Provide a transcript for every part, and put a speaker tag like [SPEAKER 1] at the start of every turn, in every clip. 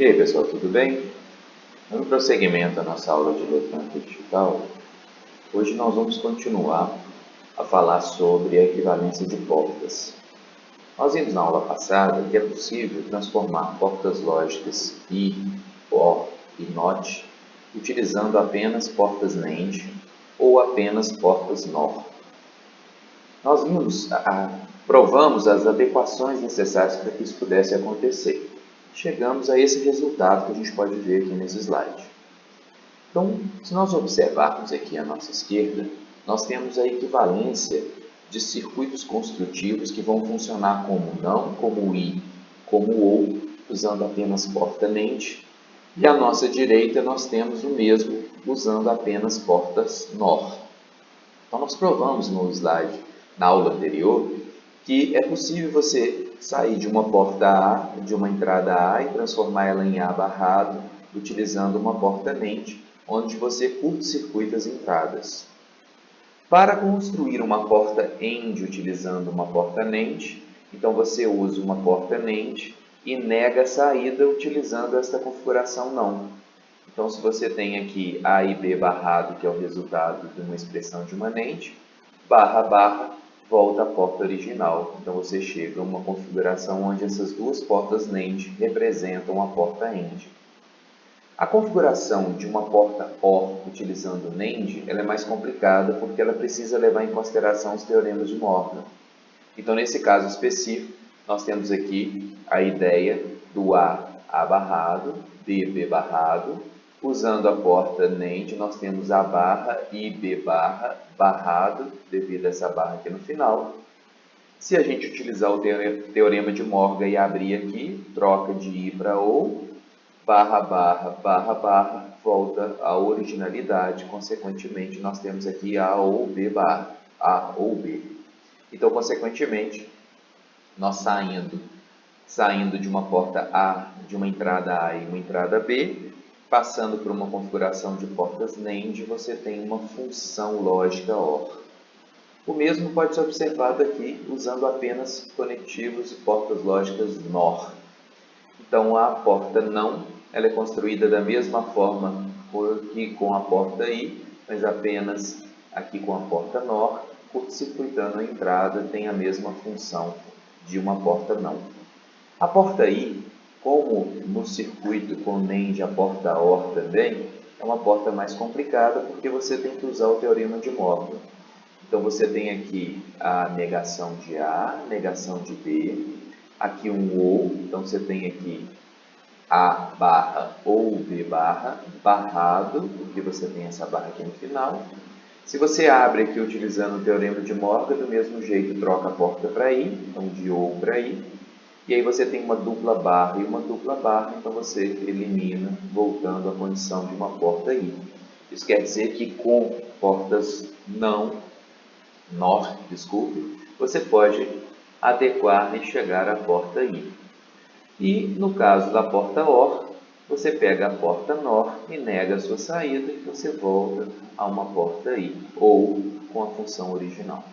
[SPEAKER 1] E aí pessoal, tudo bem? Dando prosseguimento à nossa aula de eletrônica digital, hoje nós vamos continuar a falar sobre a equivalência de portas. Nós vimos na aula passada que é possível transformar portas lógicas I, OR e NOT utilizando apenas portas NAND ou apenas portas NOR. Nós provamos as adequações necessárias para que isso pudesse acontecer. Chegamos a esse resultado que a gente pode ver aqui nesse slide. Então, se nós observarmos aqui à nossa esquerda, nós temos a equivalência de circuitos construtivos que vão funcionar como NAND, como I, como OR, usando apenas porta NAND. E à nossa direita nós temos o mesmo, usando apenas portas NOR. Então, nós provamos no slide, na aula anterior, que é possível você sair de uma porta A, de uma entrada A, e transformar ela em A barrado, utilizando uma porta NAND, onde você curta-circuita as entradas. Para construir uma porta AND utilizando uma porta NAND, então você usa uma porta NAND e nega a saída utilizando esta configuração não. Então, se você tem aqui A e B barrado, que é o resultado de uma expressão de uma NAND, barra, barra, volta à porta original. Então, você chega a uma configuração onde essas duas portas NAND representam a porta AND. A configuração de uma porta OR utilizando NAND ela é mais complicada porque ela precisa levar em consideração os teoremas de Morgan. Então, nesse caso específico, nós temos aqui a ideia do A barrado, B barrado. Usando a porta NAND, nós temos A barra e B barra barrado, devido a essa barra aqui no final. Se a gente utilizar o teorema de Morgan e abrir aqui, troca de I para OR, barra, barra, barra, barra, volta à originalidade. Consequentemente, nós temos aqui A ou B barra, A ou B. Então, consequentemente, nós saindo de uma porta A, de uma entrada A e uma entrada B, passando por uma configuração de portas NAND, você tem uma função lógica OR. O mesmo pode ser observado aqui usando apenas conectivos e portas lógicas NOR. Então, a porta não, ela é construída da mesma forma que com a porta I, mas apenas aqui com a porta NOR, curto-circuitando a entrada, tem a mesma função de uma porta não. A porta I, como no circuito com NAND a porta OR também, é uma porta mais complicada porque você tem que usar o teorema de Morgan. Então, você tem aqui a negação de A, negação de B, aqui um OR, então você tem aqui A barra ou B barra, barrado, porque você tem essa barra aqui no final. Se você abre aqui utilizando o teorema de Morgan, do mesmo jeito troca a porta para I, então de OR para I. E aí você tem uma dupla barra e uma dupla barra, então você elimina, voltando à condição de uma porta I. Isso quer dizer que com portas NOR, você pode adequar e chegar à porta I. E no caso da porta OR, você pega a porta NOR e nega a sua saída e você volta a uma porta I, ou com a função original.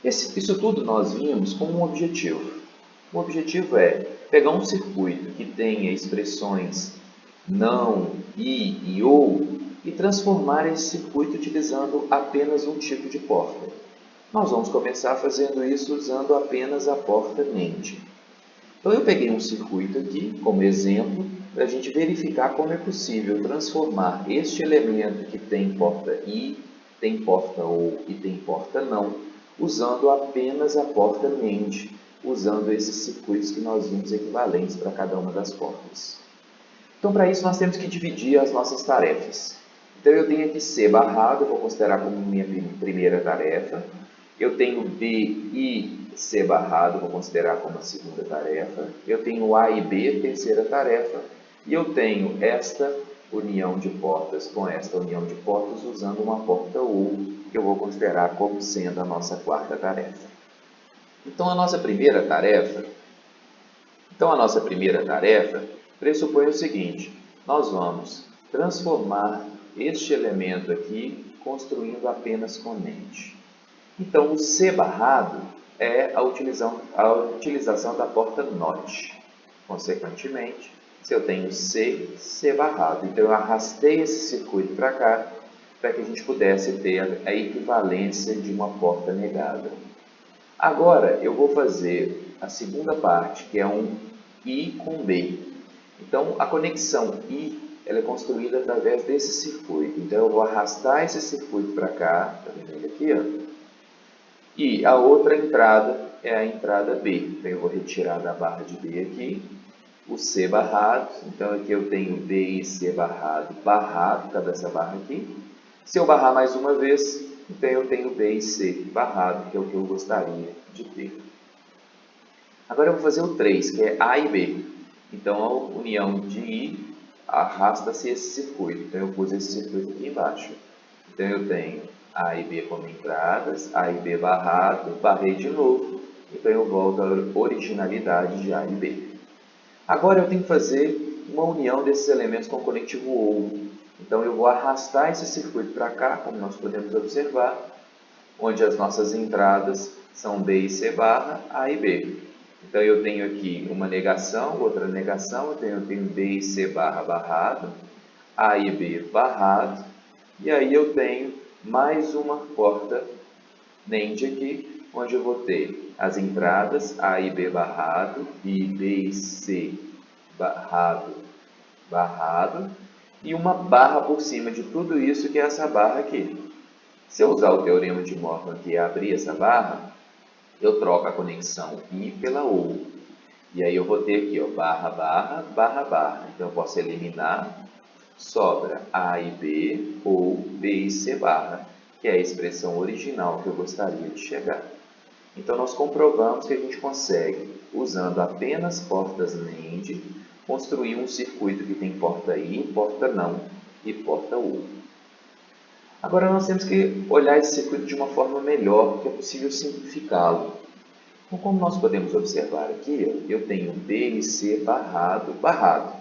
[SPEAKER 1] Isso tudo nós vimos com um objetivo. O objetivo é pegar um circuito que tenha expressões não, I e OR e transformar esse circuito utilizando apenas um tipo de porta. Nós vamos começar fazendo isso usando apenas a porta NAND. Então eu peguei um circuito aqui como exemplo para a gente verificar como é possível transformar este elemento que tem porta I, tem porta OR e tem porta não, usando apenas a porta NAND, usando esses circuitos que nós vimos equivalentes para cada uma das portas. Então, para isso, nós temos que dividir as nossas tarefas. Então, eu tenho aqui C barrado, eu vou considerar como minha primeira tarefa. Eu tenho B e C barrado, vou considerar como a segunda tarefa. Eu tenho A e B, terceira tarefa. E eu tenho esta união de portas com esta união de portas usando uma porta OR, que eu vou considerar como sendo a nossa quarta tarefa. Então, a nossa primeira tarefa pressupõe o seguinte: nós vamos transformar este elemento aqui construindo apenas com NAND. Então, o C barrado é a utilização da porta NOT. Consequentemente, se eu tenho C, C barrado. Então, eu arrastei esse circuito para cá para que a gente pudesse ter a equivalência de uma porta negada. Agora, eu vou fazer a segunda parte, que é um I com B. Então, a conexão I ela é construída através desse circuito. Então, eu vou arrastar esse circuito para cá, está vendo aqui, ó? E a outra entrada é a entrada B. Então, eu vou retirar da barra de B aqui o C barrado. Então, aqui eu tenho B e C barrado, barrado, cada essa barra aqui. Se eu barrar mais uma vez, então eu tenho B e C barrado, que é o que eu gostaria de ter. Agora eu vou fazer o 3, que é A e B. Então, a união de I arrasta-se esse circuito. Então, eu pus esse circuito aqui embaixo. Então, eu tenho A e B como entradas, A e B barrado, barrei de novo. Então, eu volto à originalidade de A e B. Agora, eu tenho que fazer uma união desses elementos com o conectivo OU. Então, eu vou arrastar esse circuito para cá, como nós podemos observar, onde as nossas entradas são B e C barra, A e B. Então, eu tenho aqui uma negação, outra negação, eu tenho B e C barra barrado, A e B barrado, e aí eu tenho mais uma porta NAND aqui, onde eu vou ter as entradas A e B barrado, e B e C barrado, barrado, e uma barra por cima de tudo isso, que é essa barra aqui. Se eu usar o teorema de Morgan aqui e abrir essa barra, eu troco a conexão I pela OU. E aí eu vou ter aqui, ó, barra, barra, barra, barra. Então eu posso eliminar, sobra A e B ou B e C barra, que é a expressão original que eu gostaria de chegar. Então nós comprovamos que a gente consegue, usando apenas portas NAND, construir um circuito que tem porta I, porta não e porta U. Agora nós temos que olhar esse circuito de uma forma melhor, porque é possível simplificá-lo. Então, como nós podemos observar aqui, eu tenho B e C barrado, barrado.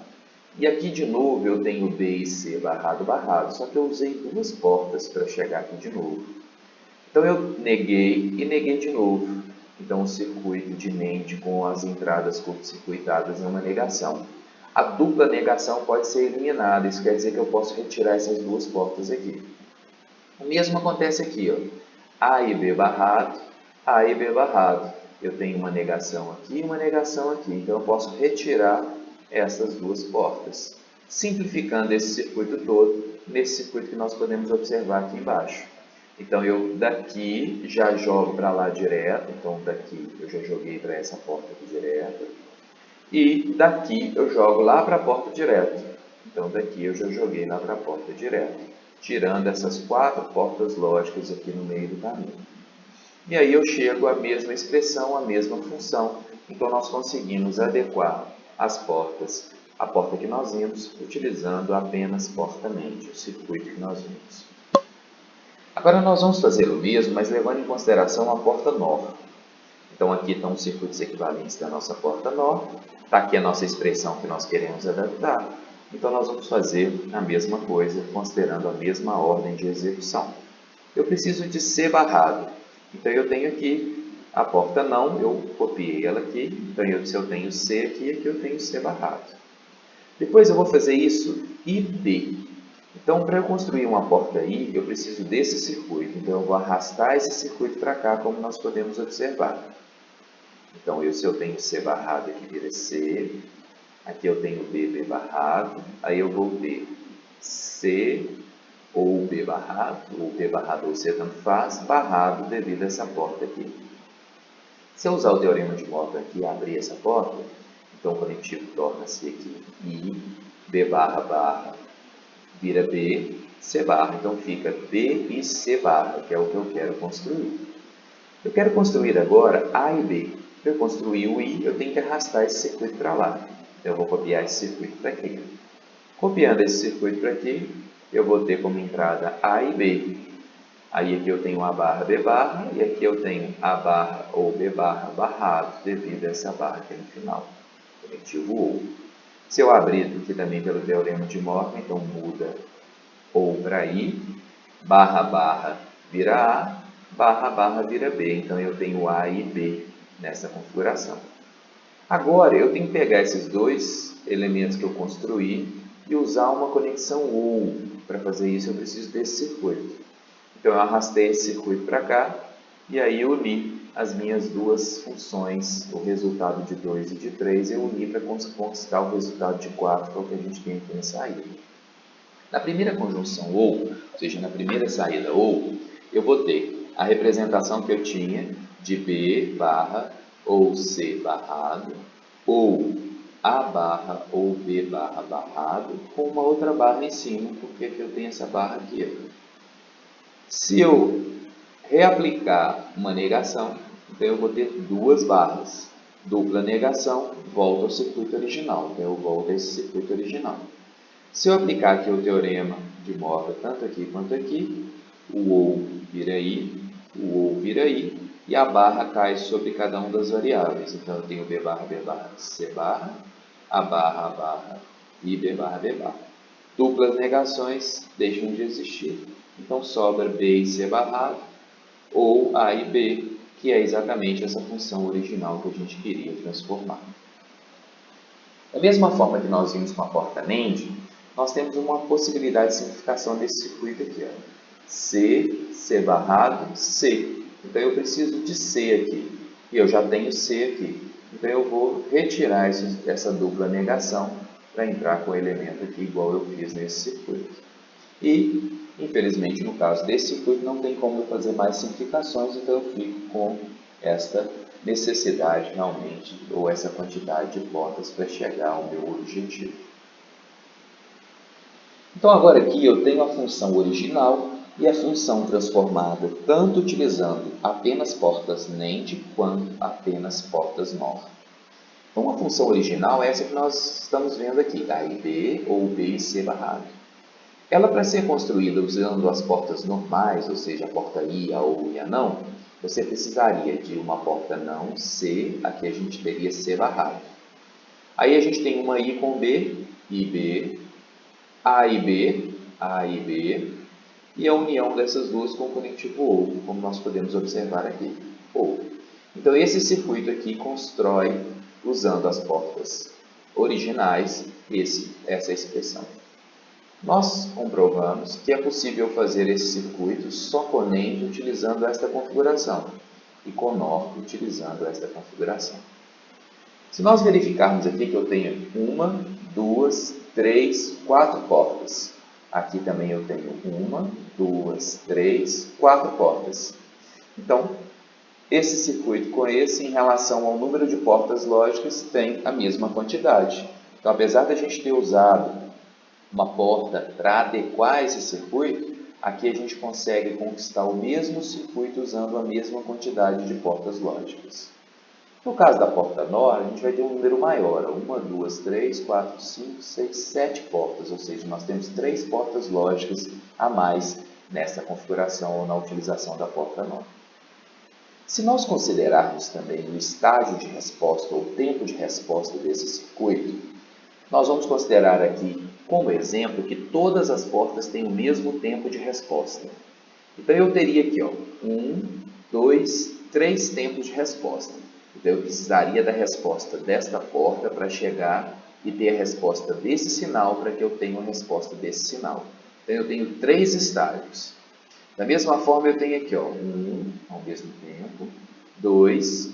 [SPEAKER 1] E aqui de novo eu tenho B e C barrado, barrado. Só que eu usei duas portas para chegar aqui de novo. Então eu neguei e neguei de novo. Então o circuito de NAND com as entradas curto-circuitadas é uma negação. A dupla negação pode ser eliminada. Isso quer dizer que eu posso retirar essas duas portas aqui. O mesmo acontece aqui, ó. A e B barrado, A e B barrado. Eu tenho uma negação aqui e uma negação aqui. Então, eu posso retirar essas duas portas, simplificando esse circuito todo, nesse circuito que nós podemos observar aqui embaixo. Então, eu daqui já jogo para lá direto. Então, daqui eu já joguei para essa porta aqui direto. E daqui eu jogo lá para a porta direto. Então, daqui eu já joguei lá para a porta direto, tirando essas quatro portas lógicas aqui no meio do caminho. E aí eu chego à mesma expressão, à mesma função. Então, nós conseguimos adequar as portas, a porta que nós vimos, utilizando apenas porta NAND, o circuito que nós vimos. Agora, nós vamos fazer o mesmo, mas levando em consideração a porta NOR. Então, aqui estão os circuitos equivalentes da nossa porta NOR. Está aqui a nossa expressão que nós queremos adaptar. Então, nós vamos fazer a mesma coisa, considerando a mesma ordem de execução. Eu preciso de C barrado. Então, eu tenho aqui a porta não, eu copiei ela aqui. Então, se eu tenho C aqui eu tenho C barrado. Depois, eu vou fazer isso I, B. Então, para eu construir uma porta I, eu preciso desse circuito. Então, eu vou arrastar esse circuito para cá, como nós podemos observar. Então, se eu tenho C barrado, aqui vira C. Aqui eu tenho B, B barrado. Aí eu vou ter C ou B barrado, ou B barrado ou C, tanto faz, barrado devido a essa porta aqui. Se eu usar o teorema de Morgan aqui e abrir essa porta, então o conectivo torna-se aqui I, B barra, barra, vira B, C barra. Então fica B e C barra, que é o que eu quero construir. Eu quero construir agora A e B. Para eu construir o I, eu tenho que arrastar esse circuito para lá. Então, eu vou copiar esse circuito para aqui. Copiando esse circuito para aqui, eu vou ter como entrada A e B. Aí aqui eu tenho A barra, B barra, e aqui eu tenho A barra ou B barra barrado, devido a essa barra aqui no final. Conectivo OU. Se eu abrir aqui também pelo teorema de Morgan, então muda OU para I, barra, barra vira A, barra, barra vira B. Então, eu tenho A e B nessa configuração. Agora, eu tenho que pegar esses dois elementos que eu construí e usar uma conexão OU. Para fazer isso, eu preciso desse circuito. Então, eu arrastei esse circuito para cá e aí eu uni as minhas duas funções, o resultado de 2 e de 3, eu uni para conquistar o resultado de 4, que é o que a gente tem aqui na saída. Na primeira conjunção OU, ou seja, na primeira saída OU, eu vou ter a representação que eu tinha de B barra ou C barrado, ou A barra ou B barra barrado, com uma outra barra em cima, porque aqui eu tenho essa barra aqui. Se eu reaplicar uma negação, então eu vou ter duas barras. Dupla negação, volta ao circuito original. Então eu volto a esse circuito original. Se eu aplicar aqui o teorema de Morgan, tanto aqui quanto aqui, o OU vira I, o OU vira I, e a barra cai sobre cada uma das variáveis. Então eu tenho B barra, C barra, A barra, I, B barra. Duplas negações deixam de existir. Então sobra B e C barrado, ou A e B, que é exatamente essa função original que a gente queria transformar. Da mesma forma que nós vimos com a porta NAND, nós temos uma possibilidade de simplificação desse circuito aqui. Ó. C barrado, C. Então eu preciso de C aqui, e eu já tenho C aqui. Então eu vou retirar essa dupla negação para entrar com o elemento aqui, igual eu fiz nesse circuito. E, infelizmente, no caso desse circuito, não tem como eu fazer mais simplificações, então eu fico com esta necessidade realmente, ou essa quantidade de portas para chegar ao meu objetivo. Então, agora aqui eu tenho a função original e a função transformada, tanto utilizando apenas portas NAND quanto apenas portas NOR. Então, a função original é essa que nós estamos vendo aqui, A e B, ou B e C barrado. Ela, para ser construída usando as portas normais, ou seja, a porta I, a OU e a NÃO, você precisaria de uma porta não C, aqui a gente teria C barrado. Aí a gente tem uma I com B, IB, A e B, A e B, e a união dessas duas com o conectivo OU, como nós podemos observar aqui, OU. Então esse circuito aqui constrói, usando as portas originais, essa expressão. Nós comprovamos que é possível fazer esse circuito só com NAND utilizando esta configuração e com NOR utilizando esta configuração. Se nós verificarmos aqui que eu tenho 1, 2, 3, 4 portas. Aqui também eu tenho 1, 2, 3, 4 portas. Então, esse circuito com esse, em relação ao número de portas lógicas, tem a mesma quantidade. Então, apesar de a gente ter usado uma porta para adequar esse circuito, aqui a gente consegue conquistar o mesmo circuito usando a mesma quantidade de portas lógicas. No caso da porta NOR, a gente vai ter um número maior, 1, 2, 3, 4, 5, 6, 7 portas, ou seja, nós temos 3 portas lógicas a mais nessa configuração ou na utilização da porta NOR. Se nós considerarmos também o estágio de resposta ou tempo de resposta desse circuito, nós vamos considerar aqui como exemplo que todas as portas têm o mesmo tempo de resposta. Então eu teria aqui 1, 2, 3 tempos de resposta. Então eu precisaria da resposta desta porta para chegar e ter a resposta desse sinal para que eu tenha a resposta desse sinal. Então eu tenho 3 estágios. Da mesma forma eu tenho aqui 1 ao mesmo tempo, 2,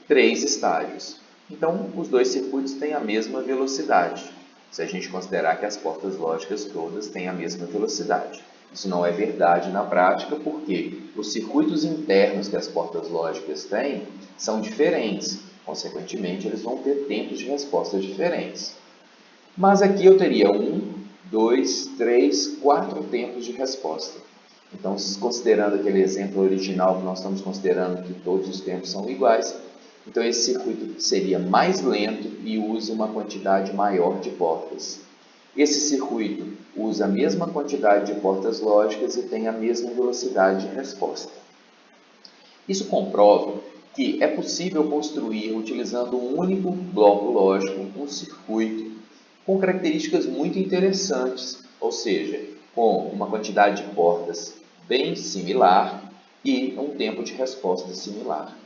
[SPEAKER 1] 3 estágios. Então os dois circuitos têm a mesma velocidade, se a gente considerar que as portas lógicas todas têm a mesma velocidade. Isso não é verdade na prática, porque os circuitos internos que as portas lógicas têm são diferentes. Consequentemente, eles vão ter tempos de resposta diferentes. Mas aqui eu teria 1, 2, 3, 4 tempos de resposta. Então, considerando aquele exemplo original que nós estamos considerando que todos os tempos são iguais, então esse circuito seria mais lento e usa uma quantidade maior de portas. Esse circuito usa a mesma quantidade de portas lógicas e tem a mesma velocidade de resposta. Isso comprova que é possível construir, utilizando um único bloco lógico, um circuito com características muito interessantes, ou seja, com uma quantidade de portas bem similar e um tempo de resposta similar.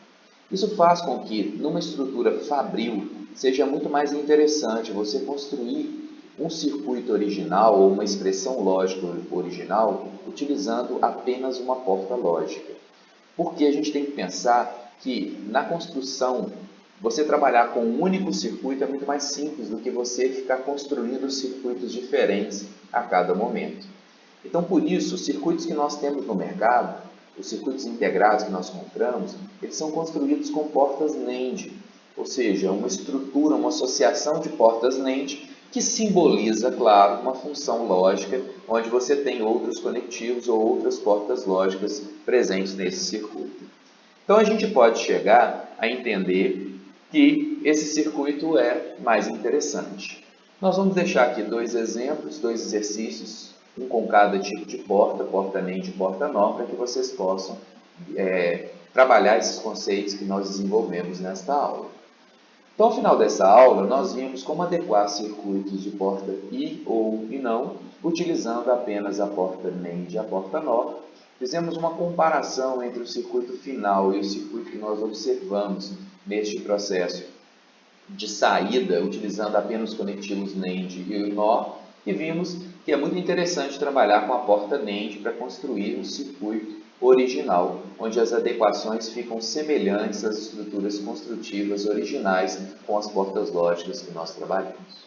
[SPEAKER 1] Isso faz com que, numa estrutura fabril, seja muito mais interessante você construir um circuito original ou uma expressão lógica original utilizando apenas uma porta lógica. Porque a gente tem que pensar que na construção, você trabalhar com um único circuito é muito mais simples do que você ficar construindo circuitos diferentes a cada momento. Então, por isso, os circuitos que nós temos no mercado, os circuitos integrados que nós compramos, eles são construídos com portas NAND, ou seja, uma estrutura, uma associação de portas NAND que simboliza, claro, uma função lógica, onde você tem outros conectivos ou outras portas lógicas presentes nesse circuito. Então, a gente pode chegar a entender que esse circuito é mais interessante. Nós vamos deixar aqui dois exemplos, dois exercícios, um com cada tipo de porta, porta NAND e porta NOR, para que vocês possam trabalhar esses conceitos que nós desenvolvemos nesta aula. Então, ao final dessa aula, nós vimos como adequar circuitos de porta I ou I não, utilizando apenas a porta NAND e a porta NOR. Fizemos uma comparação entre o circuito final e o circuito que nós observamos neste processo de saída, utilizando apenas os conectivos NAND e NOR, e vimos que é muito interessante trabalhar com a porta NAND para construir um circuito original, onde as adequações ficam semelhantes às estruturas construtivas originais com as portas lógicas que nós trabalhamos.